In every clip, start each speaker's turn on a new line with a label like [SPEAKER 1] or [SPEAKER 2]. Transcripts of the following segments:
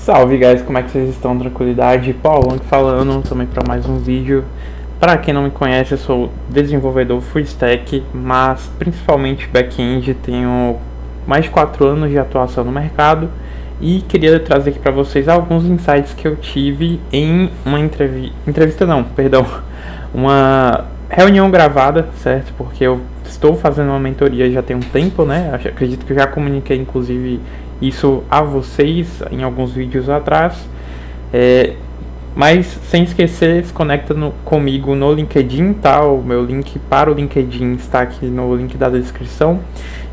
[SPEAKER 1] Salve guys, como é que vocês estão? Tranquilidade? Paulo aqui falando também para mais um vídeo. Para quem não me conhece, eu sou desenvolvedor full stack, mas principalmente back-end. Tenho mais de 4 anos de atuação no mercado e queria trazer aqui para vocês alguns insights que eu tive em uma entrevista não, perdão, uma reunião gravada, certo? Porque eu estou fazendo uma mentoria já tem um tempo, né? Acredito que eu já comuniquei inclusive isso a vocês em alguns vídeos atrás, mas sem esquecer, se conecta comigo no LinkedIn, tá? O meu link para o LinkedIn está aqui no link da descrição.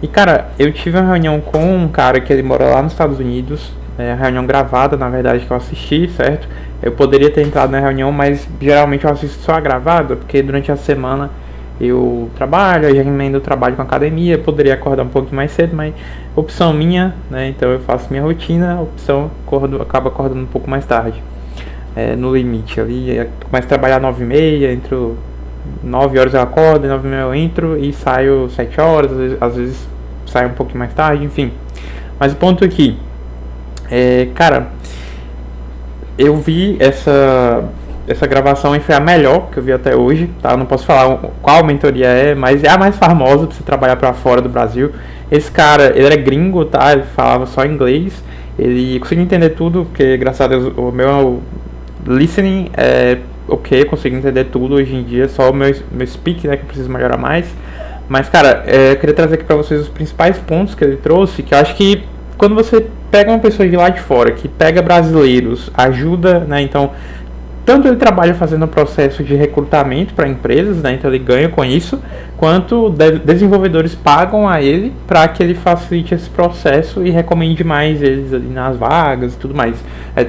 [SPEAKER 1] E cara, eu tive uma reunião com um cara que ele mora lá nos Estados Unidos, a reunião gravada, na verdade, que eu assisti, certo? Eu poderia ter entrado na reunião, mas geralmente eu assisto só a gravada, porque durante a semana eu trabalho, eu já emendo o trabalho com a academia, eu poderia acordar um pouco mais cedo, mas opção minha, né? Então eu faço minha rotina, opção, acabo acordando um pouco mais tarde, no limite ali, começo a trabalhar 9h30, entro 9 horas eu acordo, 9h30 eu entro e saio 7 horas, às vezes saio um pouquinho mais tarde, enfim. Mas o ponto aqui, cara, eu vi essa gravação e foi a melhor que eu vi até hoje, tá? Eu não posso falar qual mentoria mas é a mais famosa pra você trabalhar pra fora do Brasil. Esse cara, ele era gringo, tá? Ele falava só inglês, ele conseguia entender tudo, porque graças a Deus o meu listening é ok, consigo entender tudo hoje em dia, só o meu speak, né, que eu preciso melhorar mais. Mas cara, eu queria trazer aqui pra vocês os principais pontos que ele trouxe, que eu acho que quando você pega uma pessoa de lá de fora, que pega brasileiros, ajuda, né, então tanto ele trabalha fazendo o processo de recrutamento para empresas, né, então ele ganha com isso, quanto desenvolvedores pagam a ele para que ele facilite esse processo e recomende mais eles ali nas vagas e tudo mais.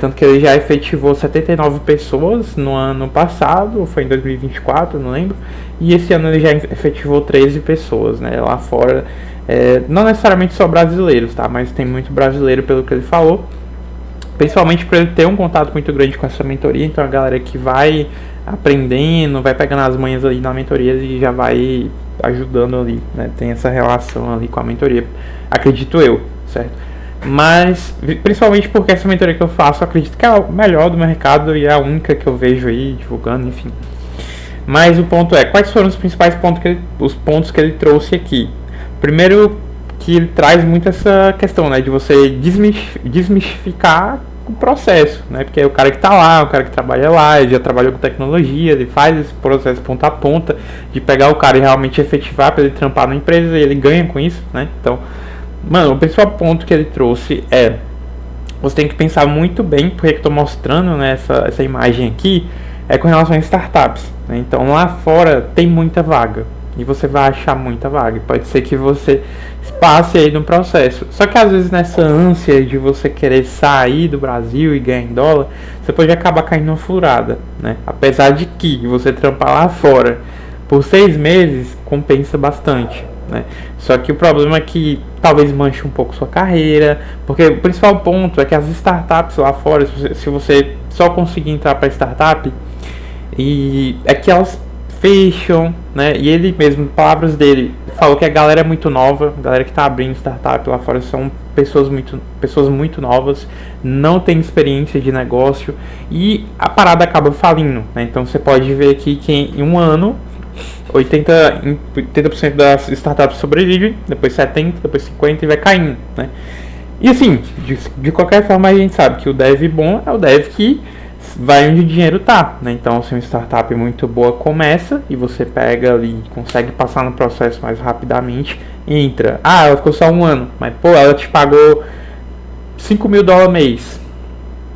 [SPEAKER 1] Tanto que ele já efetivou 79 pessoas no ano passado, ou foi em 2024, não lembro, e esse ano ele já efetivou 13 pessoas, né, lá fora, não necessariamente só brasileiros, tá, mas tem muito brasileiro pelo que ele falou. Principalmente para ele ter um contato muito grande com essa mentoria, então a galera que vai aprendendo, vai pegando as manhas ali na mentoria e já vai ajudando ali, né? Tem essa relação ali com a mentoria, acredito eu, certo? Mas, principalmente porque essa mentoria que eu faço, eu acredito que é a melhor do mercado e é a única que eu vejo aí divulgando, enfim. Mas o ponto quais foram os principais pontos que ele trouxe aqui? Primeiro, que ele traz muito essa questão, né, de você desmistificar o processo, né, porque é o cara que está lá, o cara que trabalha lá, ele já trabalhou com tecnologia, ele faz esse processo ponta a ponta, de pegar o cara e realmente efetivar para ele trampar na empresa e ele ganha com isso, né, então, mano, o principal ponto que ele trouxe você tem que pensar muito bem, porque eu estou mostrando, né, essa imagem aqui, com relação a startups, né, então lá fora tem muita vaga, e você vai achar muita vaga. Pode ser que você passe aí no processo. Só que às vezes nessa ânsia de você querer sair do Brasil e ganhar em dólar, você pode acabar caindo numa furada, né? Apesar de que você trampar lá fora por 6 meses compensa bastante, né? Só que o problema é que talvez manche um pouco sua carreira, porque o principal ponto é que as startups lá fora, se você só conseguir entrar para startup, e é que elas fecham, né? E ele mesmo, palavras dele, falou que a galera é muito nova, a galera que está abrindo startup lá fora são pessoas muito novas, não tem experiência de negócio e a parada acaba falindo, né? Então você pode ver aqui que em um ano 80% das startups sobrevivem, depois 70%, depois 50% e vai caindo, né? E assim, de qualquer forma a gente sabe que o dev bom é o dev que vai onde o dinheiro tá, né? Então, se uma startup muito boa começa e você pega ali, consegue passar no processo mais rapidamente, entra. Ela ficou só 1 ano, mas pô, ela te pagou $5.000 mês.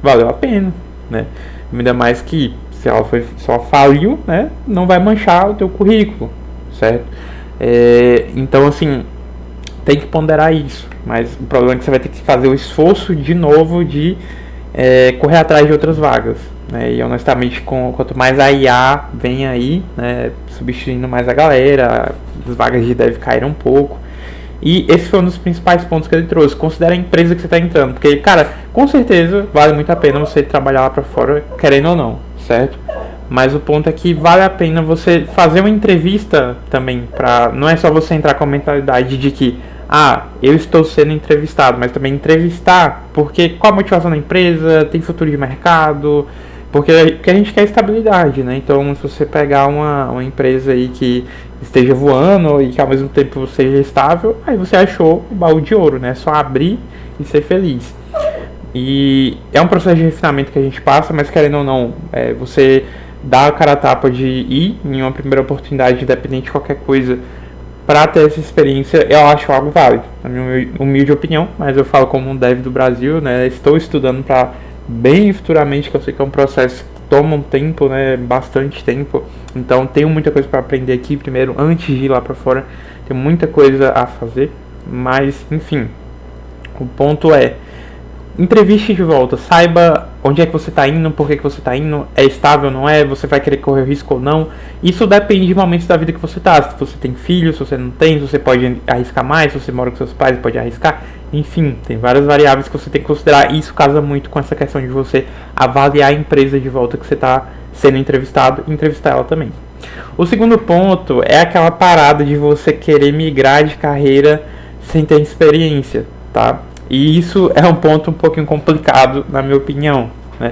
[SPEAKER 1] Valeu a pena, né? Ainda mais que se ela só faliu, né? Não vai manchar o teu currículo, certo? Então, assim, tem que ponderar isso. Mas o problema é que você vai ter que fazer o esforço de novo de correr atrás de outras vagas, né? E honestamente, quanto mais a IA vem aí, né, substituindo mais a galera, as vagas de dev caíram um pouco. E esse foi um dos principais pontos que ele trouxe. Considera a empresa que você está entrando, porque, cara, com certeza vale muito a pena você trabalhar lá para fora, querendo ou não, certo? Mas o ponto é que vale a pena você fazer uma entrevista também, não é só você entrar com a mentalidade de que eu estou sendo entrevistado, mas também entrevistar, porque qual a motivação da empresa, tem futuro de mercado, porque a gente quer estabilidade, né? Então, se você pegar uma empresa aí que esteja voando e que ao mesmo tempo seja estável, aí você achou o baú de ouro, né? É só abrir e ser feliz. E é um processo de refinamento que a gente passa, mas querendo ou não, você dá a cara a tapa de ir em uma primeira oportunidade, independente de qualquer coisa, para ter essa experiência, eu acho algo válido, na minha humilde opinião, mas eu falo como um dev do Brasil, né? Estou estudando para bem futuramente, que eu sei que é um processo que toma um tempo, né? Bastante tempo, então tenho muita coisa para aprender aqui primeiro, antes de ir lá para fora, tem muita coisa a fazer, mas enfim, o ponto é, entreviste de volta, saiba onde é que você está indo, por que você está indo, é estável, não é, você vai querer correr risco ou não. Isso depende de momentos da vida que você está. Se você tem filhos, se você não tem, se você pode arriscar mais, se você mora com seus pais, pode arriscar. Enfim, tem várias variáveis que você tem que considerar. E isso casa muito com essa questão de você avaliar a empresa de volta que você está sendo entrevistado e entrevistar ela também. O segundo ponto é aquela parada de você querer migrar de carreira sem ter experiência, tá? E isso é um ponto um pouquinho complicado, na minha opinião, né?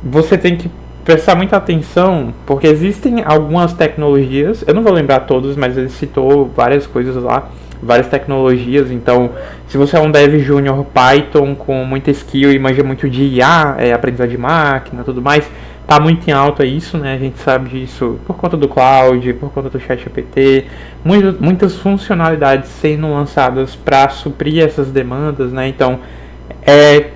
[SPEAKER 1] Você tem que prestar muita atenção, porque existem algumas tecnologias, eu não vou lembrar todas, mas ele citou várias coisas lá, várias tecnologias. Então, se você é um dev júnior Python com muita skill e manja muito de IA, aprendizagem de máquina, tudo mais, tá muito em alta isso, né? A gente sabe disso por conta do cloud, por conta do ChatGPT, muitas funcionalidades sendo lançadas para suprir essas demandas, né? Então,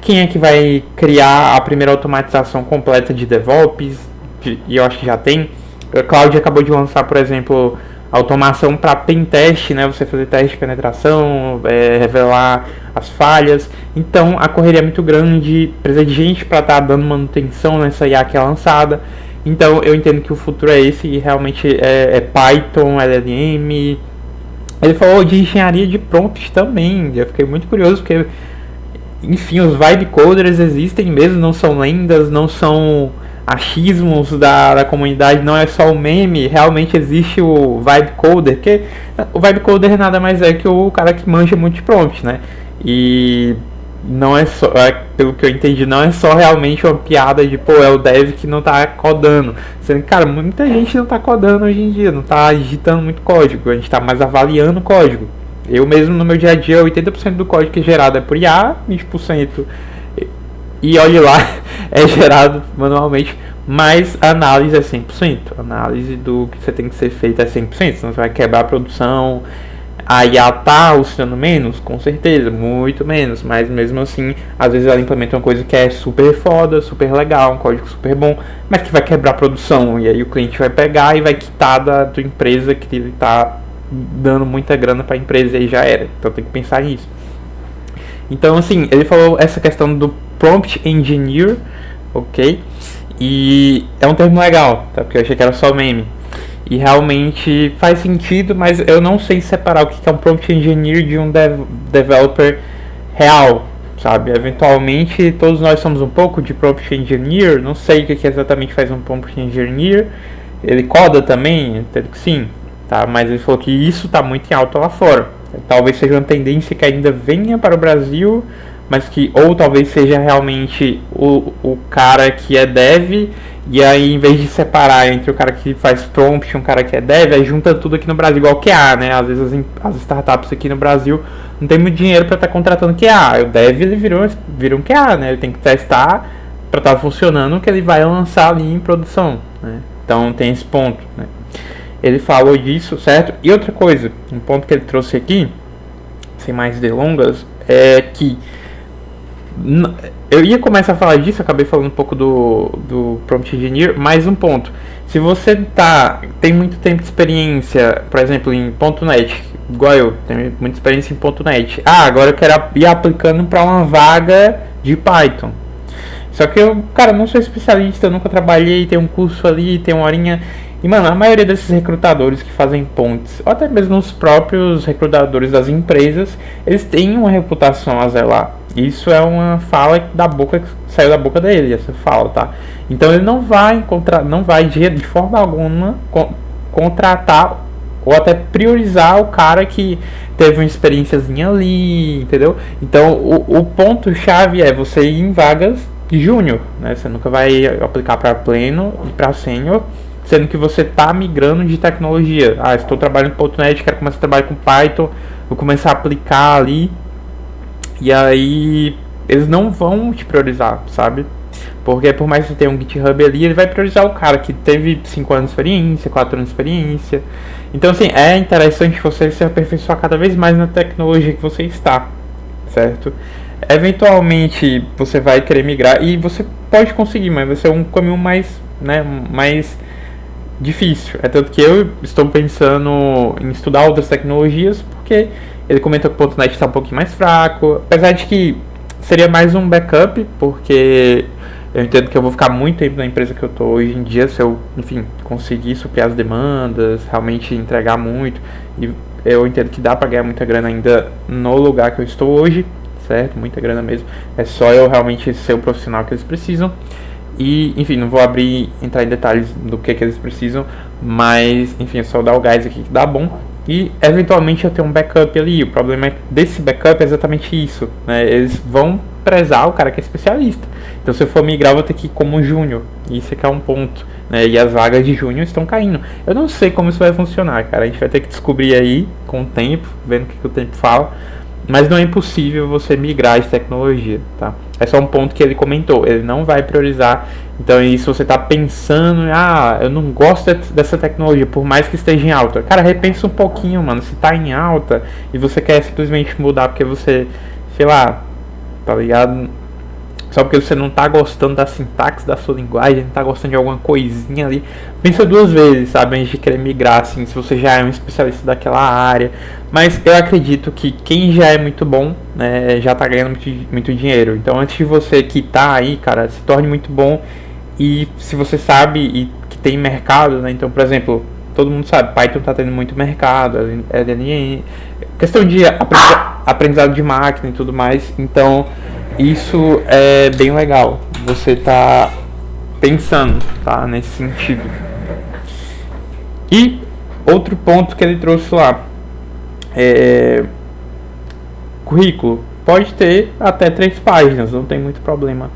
[SPEAKER 1] quem é que vai criar a primeira automatização completa de DevOps? E eu acho que já tem. A Cloud acabou de lançar, por exemplo, automação para pentest, né? Você fazer teste de penetração, revelar as falhas. Então a correria é muito grande, precisa de gente para estar dando manutenção nessa IA que é lançada. Então eu entendo que o futuro é esse, e realmente é Python, LLM. Ele falou de engenharia de prompt também. Eu fiquei muito curioso porque, enfim, os vibe coders existem mesmo, não são lendas, não são achismos da comunidade, não é só o meme, realmente existe o vibe coder, que o vibe coder nada mais é que o cara que manja muito de prompt, né? E não é só, pelo que eu entendi, não é só realmente uma piada de, é o dev que não tá codando. Sendo que, cara, muita gente não tá codando hoje em dia, não tá digitando muito código, a gente tá mais avaliando o código. Eu mesmo no meu dia a dia, 80% do código que é gerado é por IA, 20%, e olhe lá, é gerado manualmente, mas a análise é 100%. A análise do que você tem que ser feito é 100%, senão você vai quebrar a produção. A IA tá auxiliando menos? Com certeza, muito menos, mas mesmo assim, às vezes ela implementa uma coisa que é super foda, super legal, um código super bom, mas que vai quebrar a produção, e aí o cliente vai pegar e vai quitar da tua empresa que ele tá dando muita grana para a empresa, e já era. Então tem que pensar nisso. Então, assim, ele falou essa questão do prompt engineer, ok? E é um termo legal, tá? Porque eu achei que era só meme. E realmente faz sentido, mas eu não sei separar o que é um prompt engineer de um developer real, sabe? Eventualmente, todos nós somos um pouco de prompt engineer, não sei o que exatamente faz um prompt engineer. Ele coda também? Entendo que sim, tá? Mas ele falou que isso está muito em alta lá fora. Talvez seja uma tendência que ainda venha para o Brasil, mas que ou talvez seja realmente o cara que é dev, e aí em vez de separar entre o cara que faz prompt e um cara que é dev, aí junta tudo aqui no Brasil, igual QA, né? Às vezes as startups aqui no Brasil não tem muito dinheiro para estar contratando QA. O dev ele vira um QA, né? Ele tem que testar para estar funcionando o que ele vai lançar ali em produção, né? Então tem esse ponto, né? Ele falou disso, certo? E outra coisa, um ponto que ele trouxe aqui, sem mais delongas, é que eu ia começar a falar disso, acabei falando um pouco do Prompt Engineer, mais um ponto. Se você tem muito tempo de experiência, por exemplo, em .NET, igual eu, tenho muita experiência em .NET. Agora eu quero ir aplicando para uma vaga de Python. Só que eu, cara, não sou especialista, eu nunca trabalhei, tem um curso ali, tem uma horinha. E, mano, a maioria desses recrutadores que fazem pontes, ou até mesmo os próprios recrutadores das empresas, eles têm uma reputação a zelar. Isso é uma fala que saiu da boca dele, essa fala, tá? Então ele não vai de forma alguma contratar ou até priorizar o cara que teve uma experiênciazinha ali, entendeu? Então o ponto-chave é você ir em vagas de júnior, né? Você nunca vai aplicar para pleno e para sênior, sendo que você está migrando de tecnologia. Ah, estou trabalhando com .NET, quero começar a trabalhar com Python, vou começar a aplicar ali, e aí eles não vão te priorizar, sabe? Porque por mais que você tenha um GitHub ali, ele vai priorizar o cara que teve 5 anos de experiência, 4 anos de experiência. Então, assim, é interessante você se aperfeiçoar cada vez mais na tecnologia que você está, certo? Eventualmente você vai querer migrar e você pode conseguir, mas vai ser um caminho mais, né, mais difícil. É tanto que eu estou pensando em estudar outras tecnologias, porque ele comentou que o .NET está um pouquinho mais fraco, apesar de que seria mais um backup, porque eu entendo que eu vou ficar muito tempo na empresa que eu estou hoje em dia, se eu, enfim, conseguir suprir as demandas, realmente entregar muito, e eu entendo que dá para ganhar muita grana ainda no lugar que eu estou hoje, certo? Muita grana mesmo. É só eu realmente ser o profissional que eles precisam. E, enfim, não vou entrar em detalhes do que eles precisam, mas, enfim, é só dar o gás aqui que dá bom. E, eventualmente, eu tenho um backup ali. O problema desse backup é exatamente isso, né? Eles vão prezar o cara que é especialista. Então, se eu for migrar, eu vou ter que ir como júnior. Isso aqui é um ponto, né? E as vagas de júnior estão caindo. Eu não sei como isso vai funcionar, cara. A gente vai ter que descobrir aí, com o tempo, vendo o que o tempo fala. Mas não é impossível você migrar de tecnologia, tá? É só um ponto que ele comentou, ele não vai priorizar. Então, se você está pensando, eu não gosto dessa tecnologia, por mais que esteja em alta. Cara, repensa um pouquinho, mano. Se está em alta e você quer simplesmente mudar porque você, sei lá, tá ligado? Só porque você não tá gostando da sintaxe da sua linguagem, não tá gostando de alguma coisinha ali, pensa duas vezes, sabe, antes de querer migrar, assim, se você já é um especialista daquela área. Mas eu acredito que quem já é muito bom, né, já tá ganhando muito dinheiro. Então, antes de você quitar aí, cara, se torne muito bom. E se você sabe e que tem mercado, né, então, por exemplo, todo mundo sabe, Python tá tendo muito mercado, LLM, questão de aprendizado de máquina e tudo mais. Então, isso é bem legal, você tá pensando, tá, nesse sentido. E outro ponto que ele trouxe lá currículo pode ter até 3 páginas, não tem muito problema,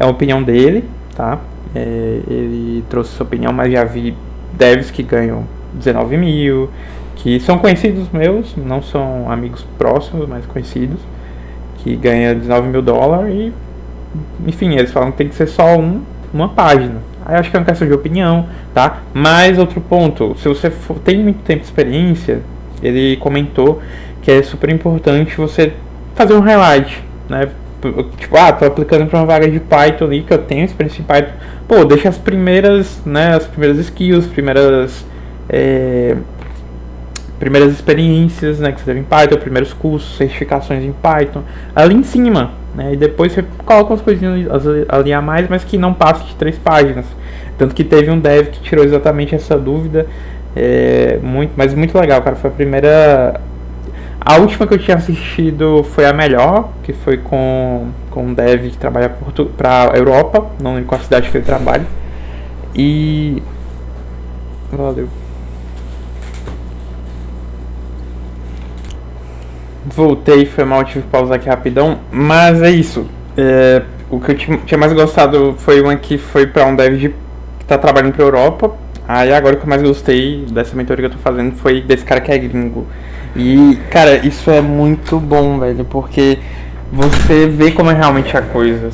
[SPEAKER 1] é a opinião dele, tá? Ele trouxe sua opinião, mas já vi devs que ganham 19 mil, que são conhecidos meus, não são amigos próximos, mas conhecidos, que ganha 19 mil dólares e, enfim, eles falam que tem que ser só uma página. Aí eu acho que é uma questão de opinião, tá? Mas outro ponto, se você tem muito tempo de experiência, ele comentou que é super importante você fazer um highlight, né? Tipo, tô aplicando para uma vaga de Python ali, que eu tenho experiência em Python. Pô, deixa as primeiras, né, as primeiras skills, primeiras experiências, né, que você teve em Python, primeiros cursos, certificações em Python, ali em cima, né, e depois você coloca umas coisinhas ali a mais, mas que não passe de 3 páginas. Tanto que teve um dev que tirou exatamente essa dúvida, mas muito legal, cara, foi a primeira... A última que eu tinha assistido foi a melhor, que foi com um dev que trabalha para Europa, não lembro qual cidade que ele trabalha, e... Valeu. Voltei, foi mal, tive que pausar aqui rapidão, mas é isso. O que eu tinha mais gostado foi uma que foi para um dev que tá trabalhando pra Europa. Aí agora o que eu mais gostei dessa mentoria que eu tô fazendo foi desse cara que é gringo. E, cara, isso é muito bom, velho, porque você vê como é realmente a coisa.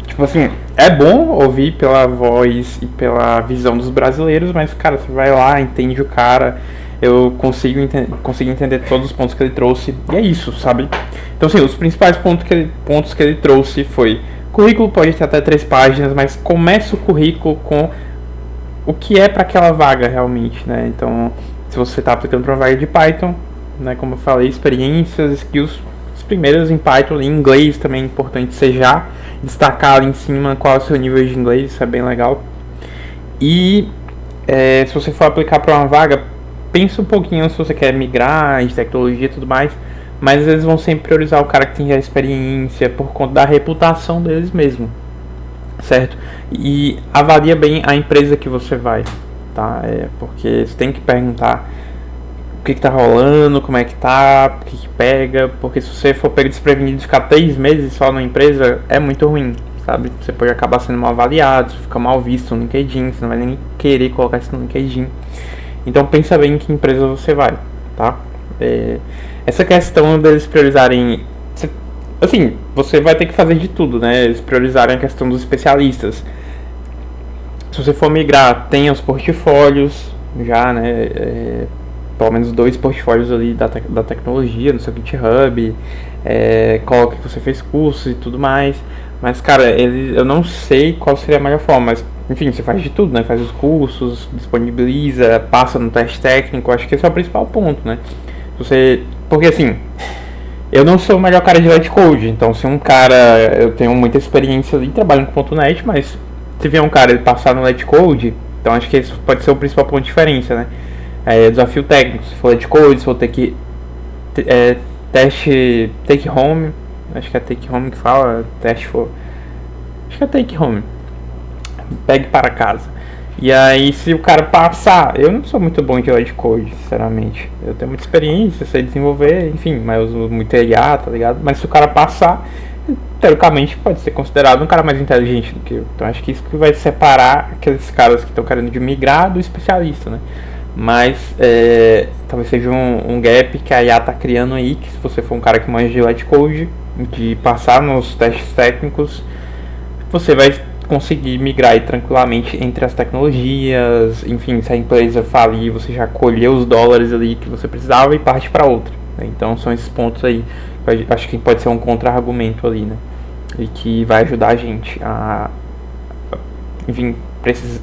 [SPEAKER 1] Tipo assim, é bom ouvir pela voz e pela visão dos brasileiros, mas, cara, você vai lá, entende o cara, eu consigo entender todos os pontos que ele trouxe, e é isso, sabe? Então, assim, os principais pontos que ele trouxe foi: currículo pode ter até 3 páginas, mas começa o currículo com o que é para aquela vaga realmente, né? Então, se você está aplicando para uma vaga de Python, né, como eu falei, experiências, skills, as primeiras em Python, em inglês também é importante você já destacar ali em cima qual é o seu nível de inglês, isso é bem legal. E se você for aplicar para uma vaga, pensa um pouquinho se você quer migrar de tecnologia e tudo mais, mas eles vão sempre priorizar o cara que tem já experiência por conta da reputação deles mesmo, certo? E avalia bem a empresa que você vai, tá? Porque você tem que perguntar que tá rolando, como é que tá, o que pega, porque se você for pego desprevenido e ficar 3 meses só na empresa, é muito ruim, sabe? Você pode acabar sendo mal avaliado, fica mal visto no LinkedIn, você não vai nem querer colocar isso no LinkedIn. Então pensa bem em que empresa você vai, tá? Essa questão deles priorizarem, assim, você vai ter que fazer de tudo, né? Eles priorizarem a questão dos especialistas. Se você for migrar, tem os portfólios já, né? Pelo menos 2 portfólios ali da tecnologia no seu GitHub, coloca que você fez cursos e tudo mais. Mas, cara, eu não sei qual seria a melhor forma, mas, enfim, você faz de tudo, né? Faz os cursos, disponibiliza, passa no teste técnico, acho que esse é o principal ponto, né? Porque, assim, eu não sou o melhor cara de Letcode, então se um cara, eu tenho muita experiência ali trabalhando com .NET, mas se vier um cara ele passar no Letcode, então acho que esse pode ser o principal ponto de diferença, né? Desafio técnico, se for Letcode, se for teste take home, acho que é take home que fala, teste for, acho que é take home, pegue para casa. E aí, se o cara passar, eu não sou muito bom de Letcode, sinceramente. Eu tenho muita experiência, sei desenvolver, enfim, mas eu uso muito IA, tá ligado? Mas se o cara passar, teoricamente pode ser considerado um cara mais inteligente do que eu. Então acho que isso que vai separar aqueles caras que estão querendo de migrar do especialista, né? Mas talvez seja um gap que a IA tá criando aí, que se você for um cara que manja de Letcode, de passar nos testes técnicos, você vai conseguir migrar aí tranquilamente entre as tecnologias, enfim, se a empresa falir, você já colheu os dólares ali que você precisava e parte para outra, né? Então são esses pontos aí, acho que pode ser um contra-argumento ali, né? E que vai ajudar a gente a, enfim,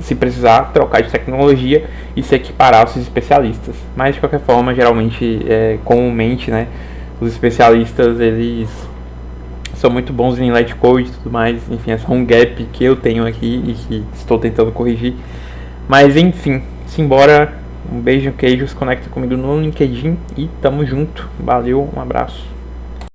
[SPEAKER 1] se precisar trocar de tecnologia e se equiparar aos especialistas. Mas de qualquer forma, geralmente, comumente, né, os especialistas, eles são muito bons em Letcode e tudo mais. Enfim, é só um gap que eu tenho aqui e que estou tentando corrigir. Mas enfim, simbora. Um beijo, queijo, se conecta comigo no LinkedIn e tamo junto. Valeu, um abraço.